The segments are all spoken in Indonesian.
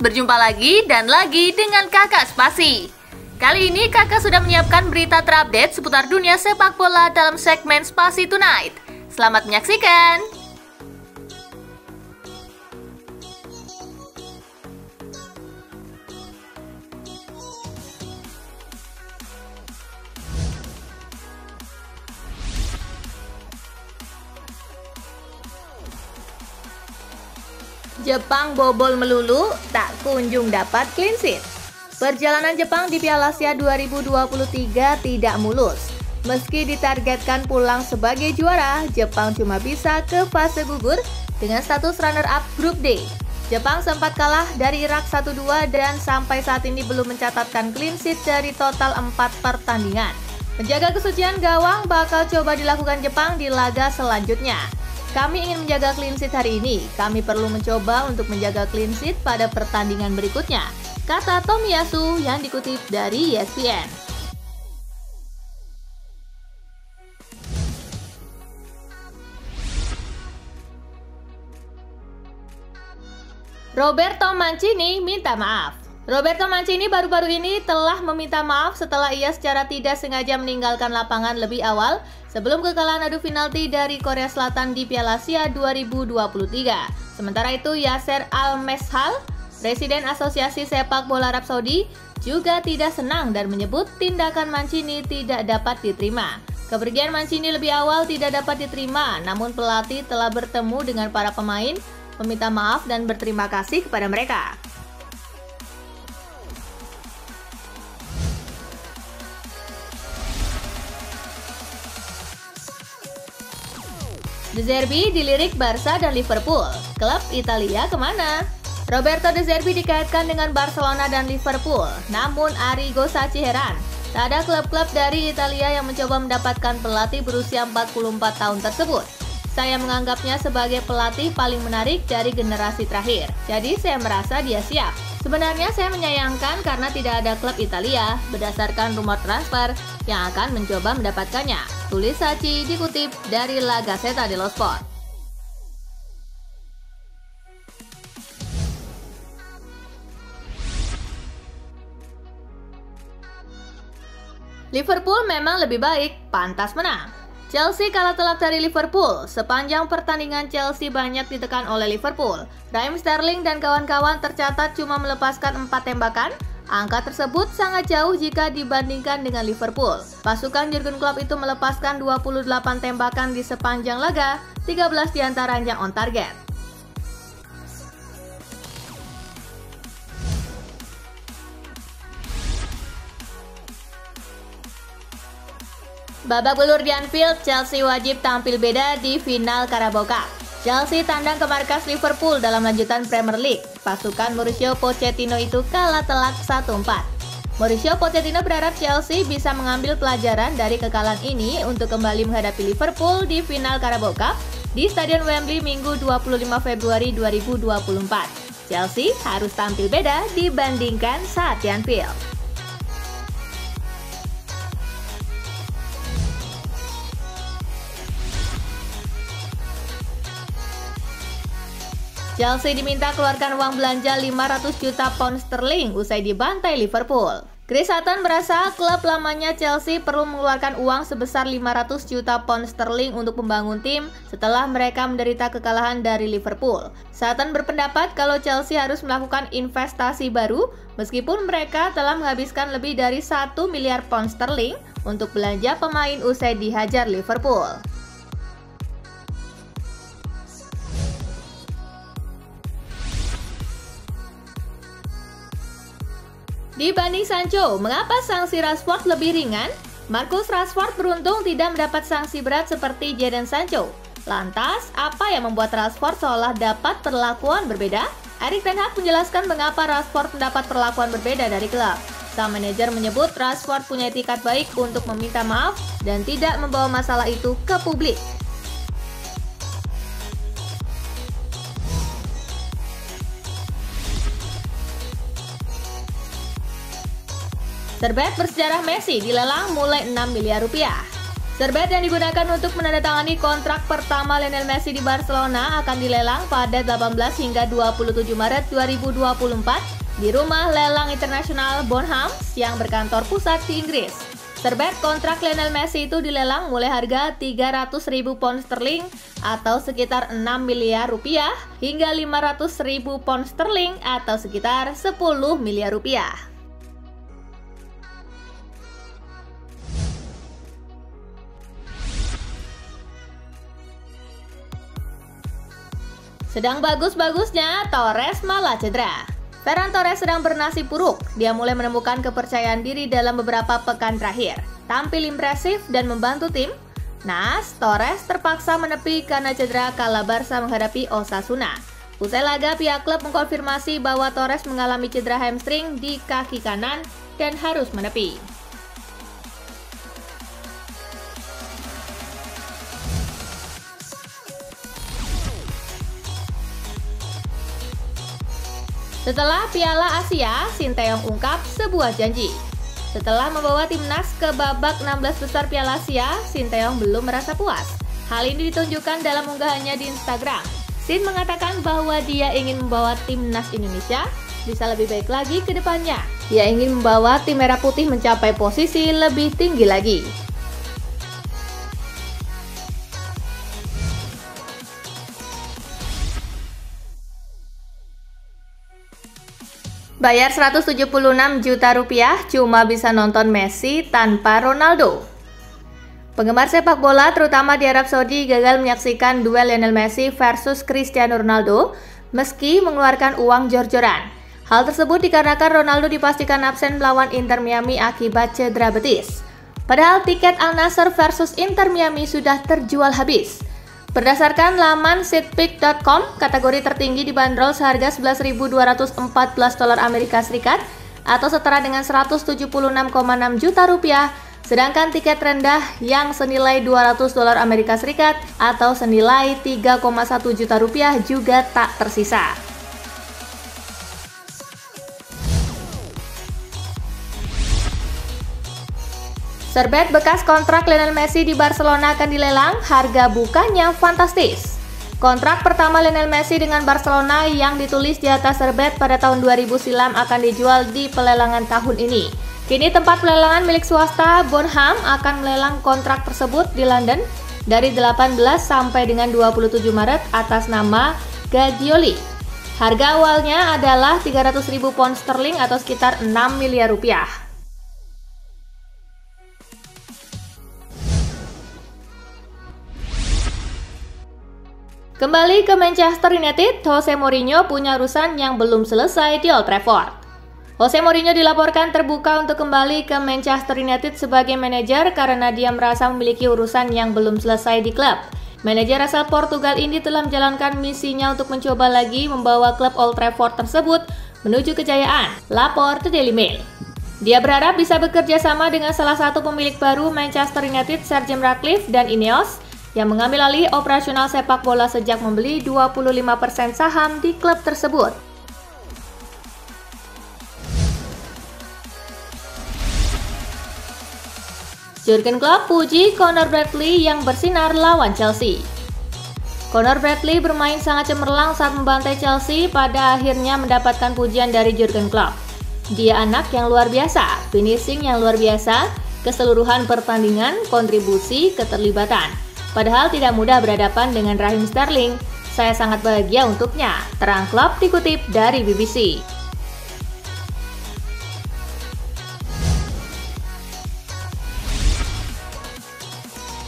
berjumpa lagi dan lagi dengan Kakak Spasi. Kali ini Kakak sudah menyiapkan berita terupdate seputar dunia sepak bola dalam segmen Spasi Tonight. Selamat menyaksikan! Jepang bobol melulu, tak kunjung dapat clean sheet. Perjalanan Jepang di Piala Asia 2023 tidak mulus. Meski ditargetkan pulang sebagai juara, Jepang cuma bisa ke fase gugur dengan status runner-up grup D. Jepang sempat kalah dari Irak 1-2 dan sampai saat ini belum mencatatkan clean sheet dari total 4 pertandingan. Menjaga kesucian gawang bakal coba dilakukan Jepang di laga selanjutnya. Kami ingin menjaga clean sheet hari ini, kami perlu mencoba untuk menjaga clean sheet pada pertandingan berikutnya, kata Tomiyasu yang dikutip dari ESPN. Roberto Mancini minta maaf. Roberto Mancini baru-baru ini telah meminta maaf setelah ia secara tidak sengaja meninggalkan lapangan lebih awal sebelum kekalahan adu penalti dari Korea Selatan di Piala Asia 2023. Sementara itu, Yasser Al-Meshal, Presiden Asosiasi Sepak Bola Arab Saudi, juga tidak senang dan menyebut tindakan Mancini tidak dapat diterima. Kepergian Mancini lebih awal tidak dapat diterima, namun pelatih telah bertemu dengan para pemain, meminta maaf dan berterima kasih kepada mereka. De Zerbi dilirik Barca dan Liverpool. Klub Italia kemana? Roberto De Zerbi dikaitkan dengan Barcelona dan Liverpool. Namun Arrigo Sacchi heran. Tak ada klub-klub dari Italia yang mencoba mendapatkan pelatih berusia 44 tahun tersebut. Saya menganggapnya sebagai pelatih paling menarik dari generasi terakhir. Jadi saya merasa dia siap. Sebenarnya saya menyayangkan karena tidak ada klub Italia berdasarkan rumor transfer yang akan mencoba mendapatkannya, tulis Sacchi dikutip dari La Gazzetta dello Sport. Liverpool memang lebih baik, pantas menang. Chelsea kalah telak dari Liverpool. Sepanjang pertandingan Chelsea banyak ditekan oleh Liverpool. Raheem Sterling dan kawan-kawan tercatat cuma melepaskan 4 tembakan. Angka tersebut sangat jauh jika dibandingkan dengan Liverpool. Pasukan Jurgen Klopp itu melepaskan 28 tembakan di sepanjang laga, 13 diantaranya on target. Babak belur di Anfield, Chelsea wajib tampil beda di final Carabao Cup. Chelsea tandang ke markas Liverpool dalam lanjutan Premier League. Pasukan Mauricio Pochettino itu kalah telak 1-4. Mauricio Pochettino berharap Chelsea bisa mengambil pelajaran dari kekalahan ini untuk kembali menghadapi Liverpool di final Carabao Cup di Stadion Wembley Minggu 25 Februari 2024. Chelsea harus tampil beda dibandingkan saat di Anfield. Chelsea diminta keluarkan uang belanja 500 juta pound sterling usai dibantai Liverpool. Chris Sutton merasa klub lamanya Chelsea perlu mengeluarkan uang sebesar 500 juta pound sterling untuk membangun tim setelah mereka menderita kekalahan dari Liverpool. Sutton berpendapat kalau Chelsea harus melakukan investasi baru meskipun mereka telah menghabiskan lebih dari 1 miliar pound sterling untuk belanja pemain usai dihajar Liverpool. Dibanding Sancho, mengapa sanksi Rashford lebih ringan? Marcus Rashford beruntung tidak mendapat sanksi berat seperti Jadon Sancho. Lantas, apa yang membuat Rashford seolah dapat perlakuan berbeda? Erik ten Hag menjelaskan mengapa Rashford mendapat perlakuan berbeda dari klub. Sang manajer menyebut Rashford punya etikat baik untuk meminta maaf dan tidak membawa masalah itu ke publik. Serbet bersejarah Messi dilelang mulai 6 miliar rupiah. Serbet yang digunakan untuk menandatangani kontrak pertama Lionel Messi di Barcelona akan dilelang pada 18 hingga 27 Maret 2024 di rumah lelang internasional Bonhams yang berkantor pusat di Inggris. Serbet kontrak Lionel Messi itu dilelang mulai harga 300.000 pound sterling atau sekitar 6 miliar rupiah hingga 500.000 pound sterling atau sekitar 10 miliar rupiah. Sedang bagus-bagusnya, Torres malah cedera. Ferran Torres sedang bernasib buruk. Dia mulai menemukan kepercayaan diri dalam beberapa pekan terakhir. Tampil impresif dan membantu tim. Nas, Torres terpaksa menepi karena cedera kala Barca menghadapi Osasuna. Usai laga, pihak klub mengkonfirmasi bahwa Torres mengalami cedera hamstring di kaki kanan dan harus menepi. Setelah Piala Asia, Sinteyong ungkap sebuah janji. Setelah membawa timnas ke babak 16 besar Piala Asia, Sinteyong belum merasa puas. Hal ini ditunjukkan dalam unggahannya di Instagram. Sin mengatakan bahwa dia ingin membawa timnas Indonesia bisa lebih baik lagi ke depannya. Dia ingin membawa tim merah putih mencapai posisi lebih tinggi lagi. Bayar 176 juta rupiah cuma bisa nonton Messi tanpa Ronaldo. Penggemar sepak bola terutama di Arab Saudi gagal menyaksikan duel Lionel Messi versus Cristiano Ronaldo meski mengeluarkan uang jor-joran. Hal tersebut dikarenakan Ronaldo dipastikan absen melawan Inter Miami akibat cedera betis. Padahal tiket Al Nassr versus Inter Miami sudah terjual habis. Berdasarkan laman seatpick.com, kategori tertinggi dibanderol seharga $11.214 Amerika Serikat atau setara dengan 176,6 juta rupiah, sedangkan tiket rendah yang senilai $200 Amerika Serikat atau senilai 3,1 juta rupiah juga tak tersisa. Serbet bekas kontrak Lionel Messi di Barcelona akan dilelang, harga bukanya fantastis. Kontrak pertama Lionel Messi dengan Barcelona yang ditulis di atas serbet pada tahun 2000 silam akan dijual di pelelangan tahun ini. Kini tempat pelelangan milik swasta Bonham akan melelang kontrak tersebut di London dari 18 sampai dengan 27 Maret atas nama Gagioli. Harga awalnya adalah 300.000 pound sterling atau sekitar 6 miliar rupiah. Kembali ke Manchester United, Jose Mourinho punya urusan yang belum selesai di Old Trafford. Jose Mourinho dilaporkan terbuka untuk kembali ke Manchester United sebagai manajer karena dia merasa memiliki urusan yang belum selesai di klub. Manajer asal Portugal ini telah menjalankan misinya untuk mencoba lagi membawa klub Old Trafford tersebut menuju kejayaan, lapor The Daily Mail. Dia berharap bisa bekerja sama dengan salah satu pemilik baru Manchester United, Sir Jim Ratcliffe dan Ineos, yang mengambil alih operasional sepak bola sejak membeli 25% saham di klub tersebut. Jurgen Klopp puji Conor Bradley yang bersinar lawan Chelsea. Conor Bradley bermain sangat cemerlang saat membantai Chelsea, pada akhirnya mendapatkan pujian dari Jurgen Klopp. Dia anak yang luar biasa, finishing yang luar biasa, keseluruhan pertandingan, kontribusi, keterlibatan. Padahal tidak mudah berhadapan dengan Raheem Sterling. Saya sangat bahagia untuknya, terang Klopp dikutip dari BBC.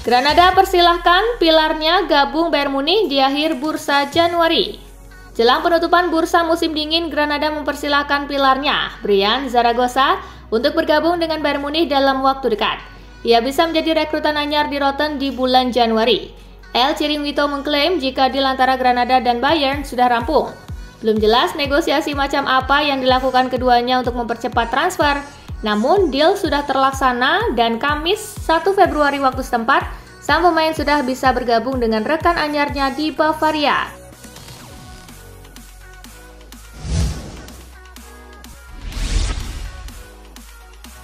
Granada persilahkan pilarnya gabung Bayern Munich di akhir bursa Januari. Jelang penutupan bursa musim dingin, Granada mempersilahkan pilarnya, Brian Zaragoza, untuk bergabung dengan Bayern Munich dalam waktu dekat. Ia bisa menjadi rekrutan anyar di Rotten di bulan Januari. El Chiringuito mengklaim jika deal antara Granada dan Bayern sudah rampung. Belum jelas negosiasi macam apa yang dilakukan keduanya untuk mempercepat transfer. Namun deal sudah terlaksana dan Kamis 1 Februari waktu setempat, sang pemain sudah bisa bergabung dengan rekan anyarnya di Bavaria.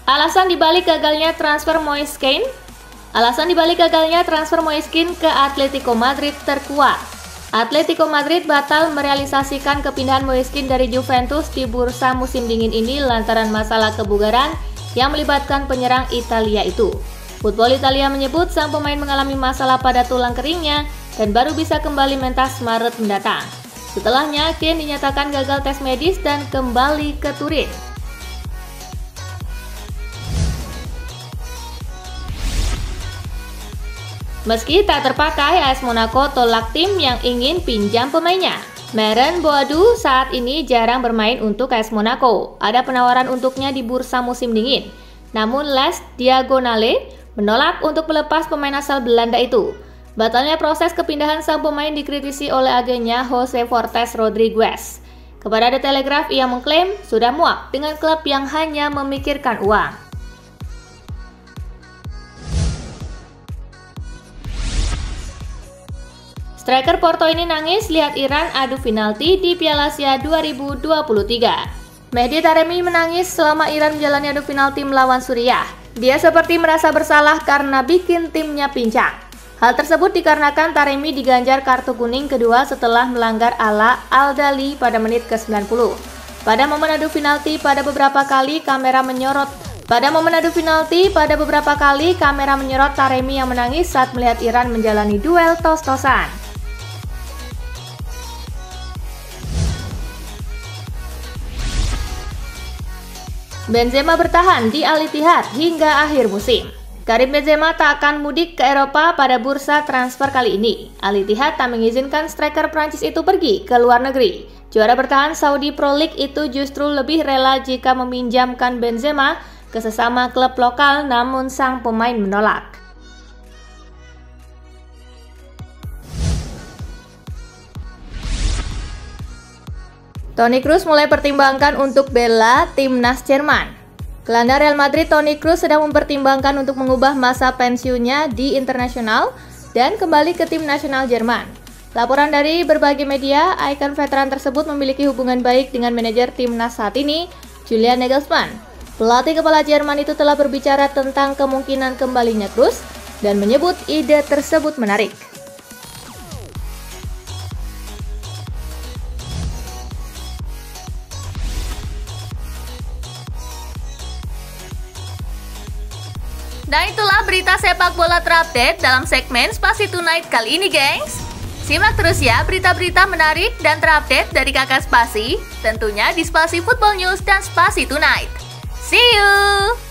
Alasan dibalik gagalnya transfer Moise Kean. Alasan dibalik gagalnya transfer Moiskin ke Atletico Madrid terkuat. Atletico Madrid batal merealisasikan kepindahan Moiskin dari Juventus di bursa musim dingin ini lantaran masalah kebugaran yang melibatkan penyerang Italia itu. Football Italia menyebut sang pemain mengalami masalah pada tulang keringnya dan baru bisa kembali mentas Maret mendatang. Setelahnya, Kean dinyatakan gagal tes medis dan kembali ke Turin. Meski tak terpakai, AS Monaco tolak tim yang ingin pinjam pemainnya. Meren Boadu saat ini jarang bermain untuk AS Monaco. Ada penawaran untuknya di bursa musim dingin. Namun Les Diagonale menolak untuk melepas pemain asal Belanda itu. Batalnya proses kepindahan sang pemain dikritisi oleh agennya Jose Fortes Rodriguez. Kepada The Telegraph, ia mengklaim sudah muak dengan klub yang hanya memikirkan uang. Striker Porto ini nangis lihat Iran adu penalti di Piala Asia 2023. Mehdi Taremi menangis selama Iran menjalani adu penalti melawan Suriah. Dia seperti merasa bersalah karena bikin timnya pincang. Hal tersebut dikarenakan Taremi diganjar kartu kuning kedua setelah melanggar Ala Al-Dali pada menit ke-90. Pada momen adu penalti pada beberapa kali kamera menyorot Taremi yang menangis saat melihat Iran menjalani duel tos-tosan. Benzema bertahan di Al Ittihad hingga akhir musim. Karim Benzema tak akan mudik ke Eropa pada bursa transfer kali ini. Al Ittihad tak mengizinkan striker Prancis itu pergi ke luar negeri. Juara bertahan Saudi Pro League itu justru lebih rela jika meminjamkan Benzema ke sesama klub lokal, namun sang pemain menolak. Toni Kroos mulai pertimbangkan untuk bela timnas Jerman. Gelandang Real Madrid Toni Kroos sedang mempertimbangkan untuk mengubah masa pensiunnya di internasional dan kembali ke tim nasional Jerman. Laporan dari berbagai media, ikon veteran tersebut memiliki hubungan baik dengan manajer timnas saat ini, Julian Nagelsmann. Pelatih kepala Jerman itu telah berbicara tentang kemungkinan kembalinya Kroos dan menyebut ide tersebut menarik. Dan itulah berita sepak bola terupdate dalam segmen Spasi Tonight kali ini, gengs. Simak terus ya berita-berita menarik dan terupdate dari Kakak Spasi, tentunya di Spasi Football News dan Spasi Tonight. See you!